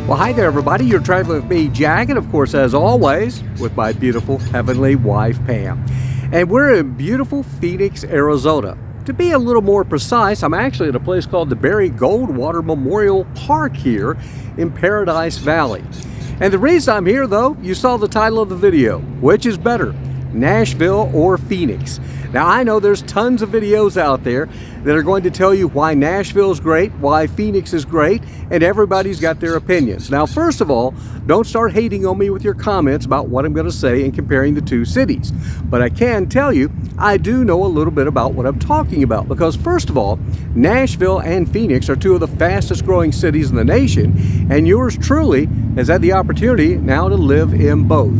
Well, hi there, everybody. You're traveling with me, Jack, and of course, as always, with my beautiful heavenly wife, Pam. And we're in beautiful Phoenix, Arizona. To be a little more precise, I'm actually at a place called the Barry Goldwater Memorial Park here in Paradise Valley. And the reason I'm here, though, you saw the title of the video. Which is better, Nashville or Phoenix? Now, I know there's tons of videos out there that are going to tell you why Nashville is great, why Phoenix is great, and everybody's got their opinions. Now, first of all, don't start hating on me with your comments about what I'm going to say and comparing the two cities. But I can tell you, I do know a little bit about what I'm talking about, because first of all, Nashville and Phoenix are two of the fastest growing cities in the nation, and yours truly has had the opportunity now to live in both.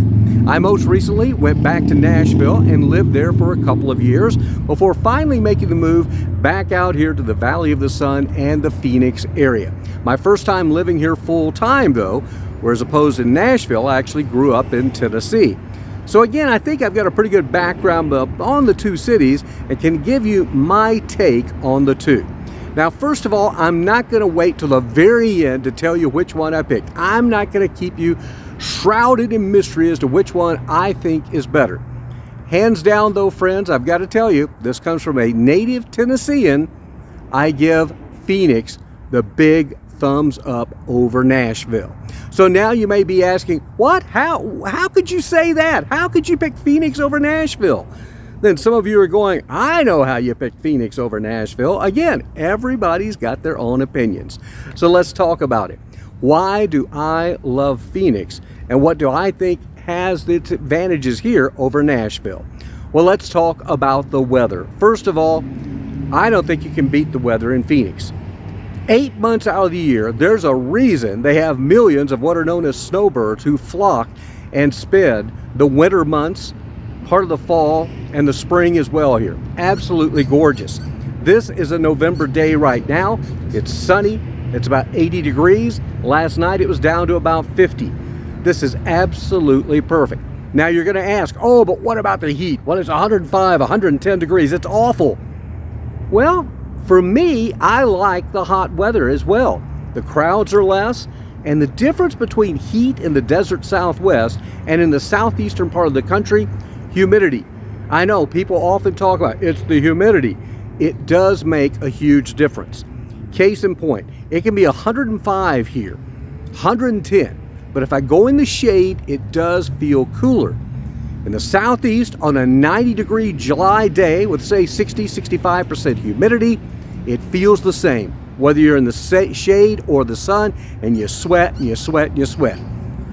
I most recently went back to Nashville and lived there for a couple of years before finally making the move back out here to the Valley of the Sun and the Phoenix area. My first time living here full time though, whereas opposed to Nashville, I actually grew up in Tennessee. So again, I think I've got a pretty good background on the two cities and can give you my take on the two. Now, first of all, I'm not going to wait till the very end to tell you which one I picked. I'm not going to keep you shrouded in mystery as to which one I think is better. Hands down though, friends, I've got to tell you, this comes from a native Tennessean. I give Phoenix the big thumbs up over Nashville. So now you may be asking, what? How could you say that? How could you pick Phoenix over Nashville? Then some of you are going, I know how you picked Phoenix over Nashville. Again, everybody's got their own opinions. So let's talk about it. Why do I love Phoenix, and what do I think has its advantages here over Nashville? Well, let's talk about the weather. First of all, I don't think you can beat the weather in Phoenix. 8 months out of the year, there's a reason they have millions of what are known as snowbirds who flock and spend the winter months, part of the fall, and the spring as well here. Absolutely gorgeous. This is a November day right now. It's sunny. It's about 80 degrees. Last night it was down to about 50. This is absolutely perfect. Now you're going to ask, oh, but what about the heat? Well, it's 105, 110 degrees. It's awful. Well, for me, I like the hot weather as well. The crowds are less, and the difference between heat in the desert Southwest and in the southeastern part of the country, humidity. I know people often talk about it's the humidity. It does make a huge difference. Case in point, it can be 105 here, 110, but if I go in the shade, it does feel cooler. In the southeast, on a 90-degree July day with say 60-65% humidity, it feels the same, whether you're in the shade or the sun, and you sweat and you sweat and you sweat.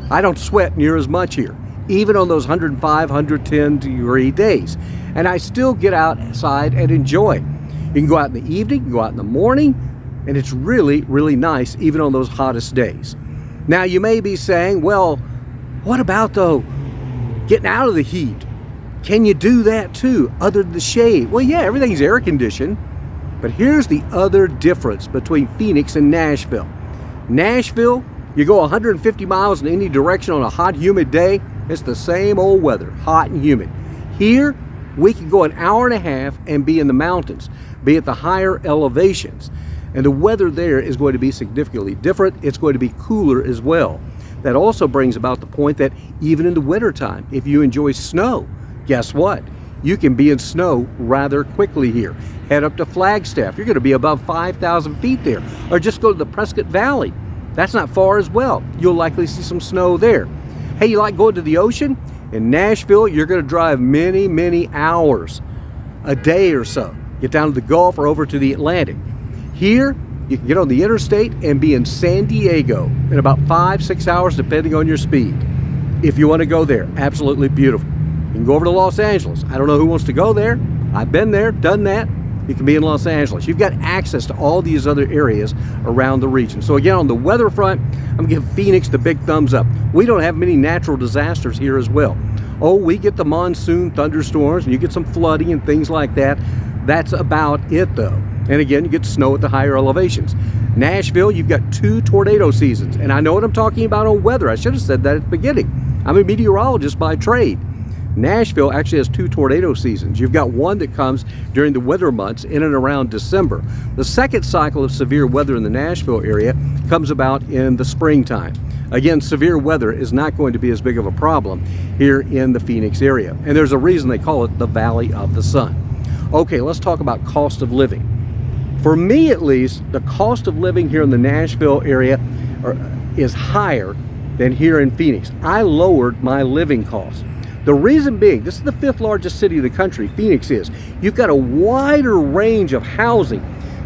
I don't sweat near as much here, even on those 105, 110 degree days, and I still get outside and enjoy. You can go out in the evening, you can go out in the morning, and it's really, really nice even on those hottest days. Now you may be saying, well, what about though getting out of the heat? Can you do that too, other than the shade? Well, yeah, everything's air conditioned, but here's the other difference between Phoenix and Nashville. Nashville, you go 150 miles in any direction on a hot, humid day, it's the same old weather, hot and humid. Here, we can go an hour and a half and be in the mountains, be at the higher elevations. And the weather there is going to be significantly different. It's going to be cooler as well. That also brings about the point that even in the wintertime, if you enjoy snow, guess what? You can be in snow rather quickly here. Head up to Flagstaff. You're going to be above 5,000 feet there. Or just go to the Prescott Valley. That's not far as well. You'll likely see some snow there. Hey, you like going to the ocean? In Nashville, you're going to drive many, many hours, a day or so. Get down to the Gulf or over to the Atlantic. Here, you can get on the interstate and be in San Diego in about 5-6 hours, depending on your speed. If you want to go there, absolutely beautiful. You can go over to Los Angeles. I don't know who wants to go there. I've been there, done that. You can be in Los Angeles. You've got access to all these other areas around the region. So again, on the weather front, I'm going to give Phoenix the big thumbs up. We don't have many natural disasters here as well. Oh, we get the monsoon thunderstorms, and you get some flooding and things like that. That's about it though. And again, you get snow at the higher elevations. Nashville, you've got 2 tornado seasons. And I know what I'm talking about on weather. I should have said that at the beginning. I'm a meteorologist by trade. Nashville actually has 2 tornado seasons. You've got one that comes during the winter months in and around December. The second cycle of severe weather in the Nashville area comes about in the springtime. Again, severe weather is not going to be as big of a problem here in the Phoenix area. And there's a reason they call it the Valley of the Sun. Okay, let's talk about cost of living. For me, at least, the cost of living here in the Nashville area is higher than here in Phoenix. I lowered my living costs. The reason being, this is the 5th largest city of the country, Phoenix is. You've got a wider range of housing,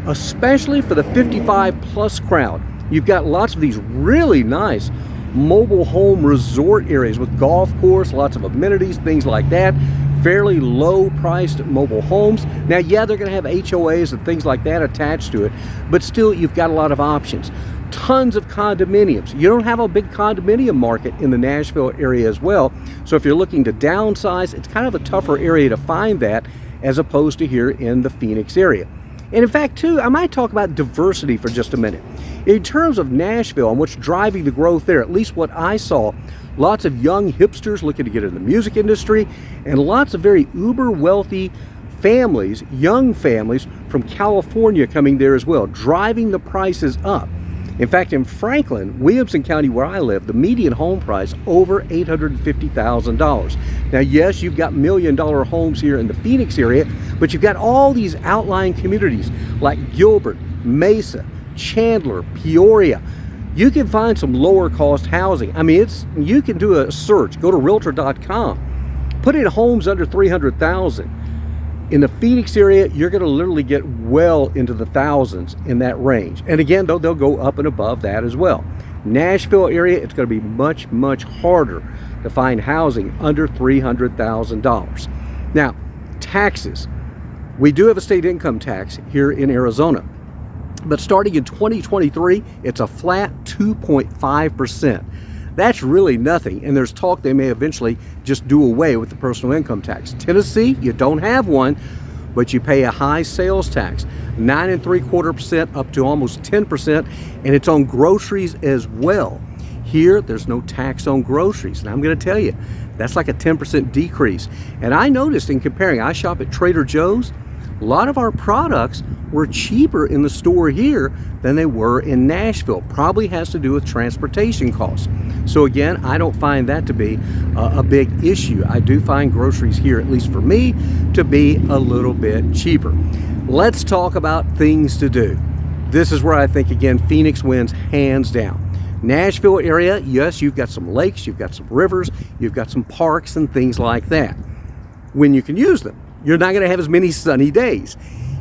especially for the 55 plus crowd. You've got lots of these really nice mobile home resort areas with golf course, lots of amenities, things like that. Fairly low priced mobile homes. Now, yeah, they're going to have HOAs and things like that attached to it, but still you've got a lot of options. Tons of condominiums. You don't have a big condominium market in the Nashville area as well. So if you're looking to downsize, it's kind of a tougher area to find that as opposed to here in the Phoenix area. And in fact, too, I might talk about diversity for just a minute. In terms of Nashville and what's driving the growth there, at least what I saw, lots of young hipsters looking to get in the music industry and lots of very uber wealthy families, young families from California coming there as well, driving the prices up. In fact, in Franklin, Williamson County, where I live, the median home price over $850,000. Now, yes, you've got $1 million homes here in the Phoenix area, but you've got all these outlying communities like Gilbert, Mesa, Chandler, Peoria. You can find some lower cost housing. I mean, you can do a search, go to realtor.com, put in homes under $300,000. In the Phoenix area, you're going to literally get well into the thousands in that range. And again, though, they'll go up and above that as well. Nashville area, it's going to be much, much harder to find housing under $300,000. Now, taxes. We do have a state income tax here in Arizona. But starting in 2023, it's a flat 2.5%. That's really nothing, and there's talk they may eventually just do away with the personal income tax. Tennessee, you don't have one, but you pay a high sales tax, 9.75% up to almost 10%, and it's on groceries as well. Here, there's no tax on groceries, and I'm going to tell you, that's like a 10% decrease. And I noticed in comparing, I shop at Trader Joe's, a lot of our products were cheaper in the store here than they were in Nashville. Probably has to do with transportation costs. So again, I don't find that to be a big issue. I do find groceries here, at least for me, to be a little bit cheaper. Let's talk about things to do. This is where I think, again, Phoenix wins hands down. Nashville area, yes, you've got some lakes, you've got some rivers, you've got some parks and things like that. When you can use them, you're not going to have as many sunny days.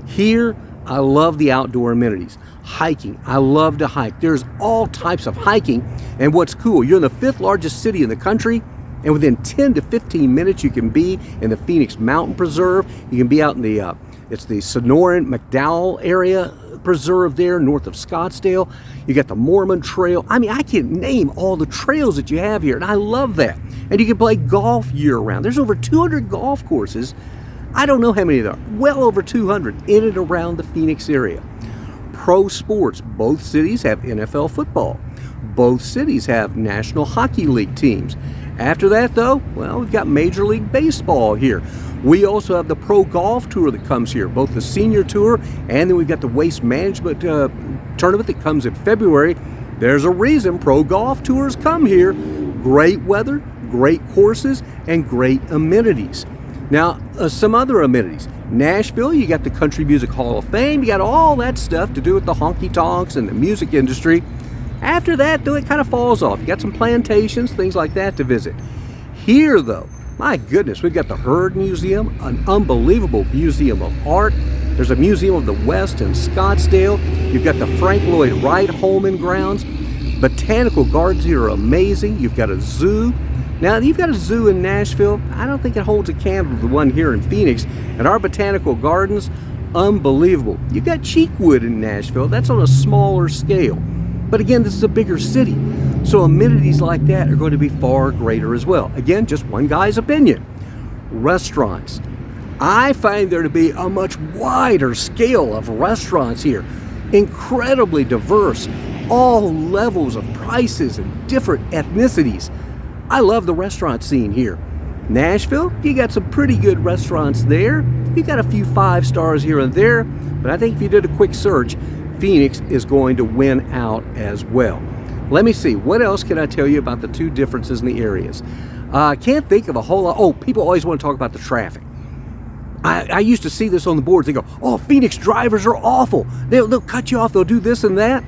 Here, I love the outdoor amenities. Hiking, I love to hike. There's all types of hiking, and what's cool, you're in the 5th largest city in the country, and within 10 to 15 minutes you can be in the Phoenix Mountain Preserve. You can be out in the it's the Sonoran McDowell area preserve there north of Scottsdale. You got the Mormon Trail. I mean, I can't name all the trails that you have here, and I love that. And you can play golf year round. There's over 200 golf courses. I don't know how many there are, well over 200 in and around the Phoenix area. Pro sports, both cities have NFL football. Both cities have National Hockey League teams. After that, though, well, we've got Major League Baseball here. We also have the Pro Golf Tour that comes here, both the Senior Tour, and then we've got the Waste Management Tournament that comes in February. There's a reason Pro Golf Tours come here. Great weather, great courses, and great amenities. Now, some other amenities. Nashville, you got the Country Music Hall of Fame. You got all that stuff to do with the honky-tonks and the music industry. After that, though, it kind of falls off. You got some plantations, things like that to visit. Here, though, my goodness, we've got the Heard Museum, an unbelievable museum of art. There's a Museum of the West in Scottsdale. You've got the Frank Lloyd Wright Home and Grounds. Botanical gardens here are amazing. You've got a zoo. Now, you've got a zoo in Nashville. I don't think it holds a candle to the one here in Phoenix. And our botanical gardens, unbelievable. You've got Cheekwood in Nashville. That's on a smaller scale. But again, this is a bigger city. So amenities like that are going to be far greater as well. Again, just one guy's opinion. Restaurants. I find there to be a much wider scale of restaurants here. Incredibly diverse. All levels of prices and different ethnicities. I love the restaurant scene here. Nashville, you got some pretty good restaurants there. You got a few 5 stars here and there, but I think if you did a quick search, Phoenix is going to win out as well. Let me see, what else can I tell you about the two differences in the areas? I can't think of a whole lot. Oh, people always want to talk about the traffic. I used to see this on the boards. They go, oh, Phoenix drivers are awful. They'll cut you off, they'll do this and that.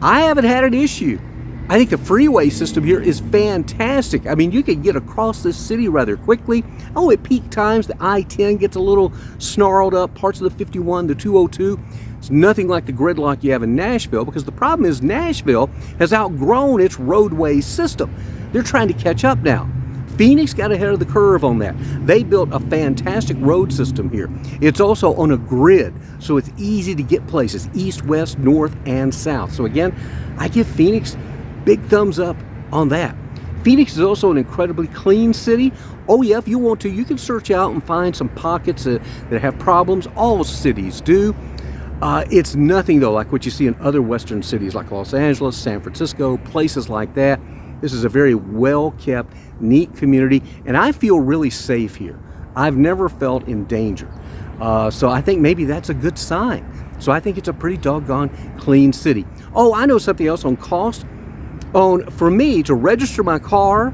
I haven't had an issue. I think the freeway system here is fantastic. I mean, you can get across this city rather quickly. Oh, at peak times, the I-10 gets a little snarled up, parts of the 51, the 202. It's nothing like the gridlock you have in Nashville, because the problem is Nashville has outgrown its roadway system. They're trying to catch up now. Phoenix got ahead of the curve on that. They built a fantastic road system here. It's also on a grid, so it's easy to get places, east, west, north, and south. So again, I give Phoenix big thumbs up on that. Phoenix is also an incredibly clean city. Oh yeah, if you want to, you can search out and find some pockets that have problems. All cities do. It's nothing though like what you see in other western cities like Los Angeles, San Francisco, places like that. This is a very well-kept, neat community, and I feel really safe here. I've never felt in danger. So I think maybe that's a good sign. So I think it's a pretty doggone clean city. Oh, I know something else on cost. For me to register my car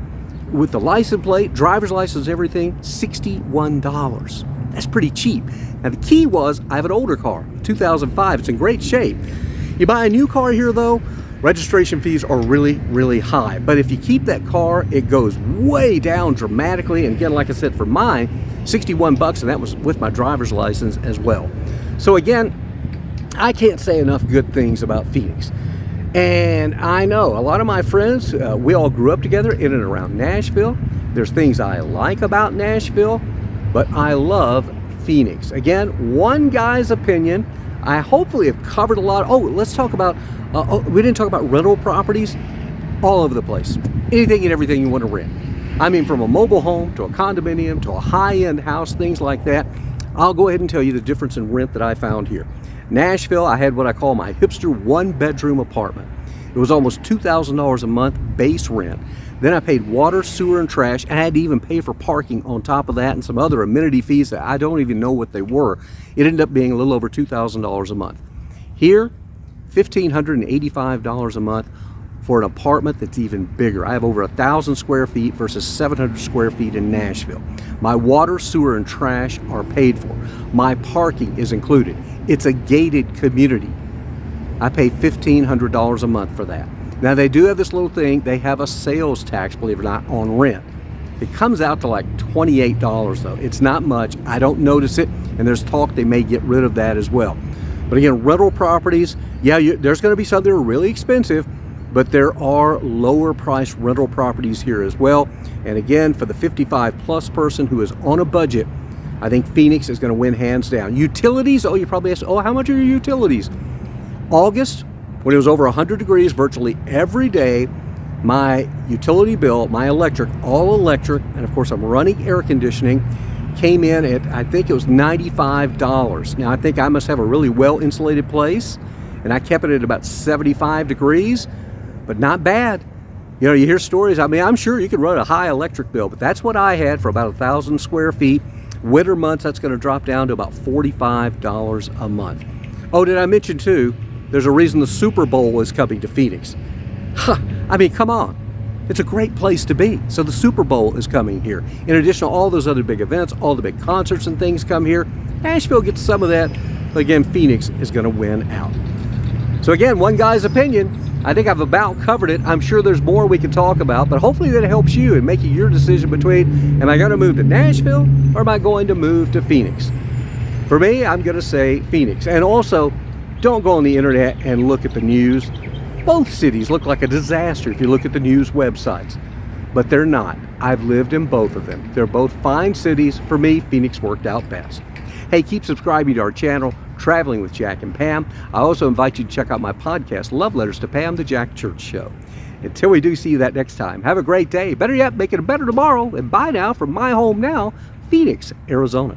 with the license plate, driver's license, everything, $61. That's pretty cheap. Now the key was I have an older car, 2005. It's in great shape. You buy a new car here though, registration fees are really, really high. But if you keep that car, it goes way down dramatically. And again, like I said, for mine, $61, and that was with my driver's license as well. So again, I can't say enough good things about Phoenix. And I know a lot of my friends, we all grew up together in and around Nashville. There's things I like about Nashville, but I love Phoenix. Again, one guy's opinion. I hopefully have covered a lot. Oh, let's talk about, we didn't talk about rental properties all over the place. Anything and everything you want to rent. I mean, from a mobile home to a condominium to a high-end house, things like that. I'll go ahead and tell you the difference in rent that I found here. Nashville, I had what I call my hipster one-bedroom apartment. It was almost $2,000 a month base rent. Then I paid water, sewer, and trash, and I had to even pay for parking on top of that and some other amenity fees that I don't even know what they were. It ended up being a little over $2,000 a month. Here, $1,585 a month for an apartment that's even bigger. I have over 1,000 square feet versus 700 square feet in Nashville. My water, sewer, and trash are paid for. My parking is included. It's a gated community. I pay $1,500 a month for that. Now they do have this little thing, they have a sales tax, believe it or not, on rent. It comes out to like $28 though. It's not much, I don't notice it, and there's talk they may get rid of that as well. But again, rental properties, yeah, there's gonna be some that are really expensive, but there are lower priced rental properties here as well. And again, for the 55 plus person who is on a budget, I think Phoenix is going to win hands down. Utilities, oh, you probably asked, oh, how much are your utilities? August, when it was over 100 degrees virtually every day, my utility bill, my electric, all electric, and of course I'm running air conditioning, came in at, I think it was $95. Now I think I must have a really well insulated place, and I kept it at about 75 degrees, but not bad. You know, you hear stories, I mean, I'm sure you could run a high electric bill, but that's what I had for about 1,000 square feet. Winter months, that's going to drop down to about $45 a month. Oh, did I mention too, there's a reason the Super Bowl is coming to Phoenix. I mean, come on. It's a great place to be. So the Super Bowl is coming here. In addition to all those other big events, all the big concerts and things come here. Nashville gets some of that, but again, Phoenix is going to win out. So again, one guy's opinion. I think I've about covered it. I'm sure there's more we can talk about, but hopefully that helps you in making your decision between, am I going to move to Nashville or am I going to move to Phoenix? For me, I'm going to say Phoenix. And also, don't go on the internet and look at the news. Both cities look like a disaster if you look at the news websites, but they're not. I've lived in both of them. They're both fine cities. For me, Phoenix worked out best. Hey, keep subscribing to our channel, Traveling with Jack and Pam. I also invite you to check out my podcast, Love Letters to Pam, The Jack Church Show. Until we do see you that next time, have a great day. Better yet, make it a better tomorrow. And bye now from my home now, Phoenix, Arizona.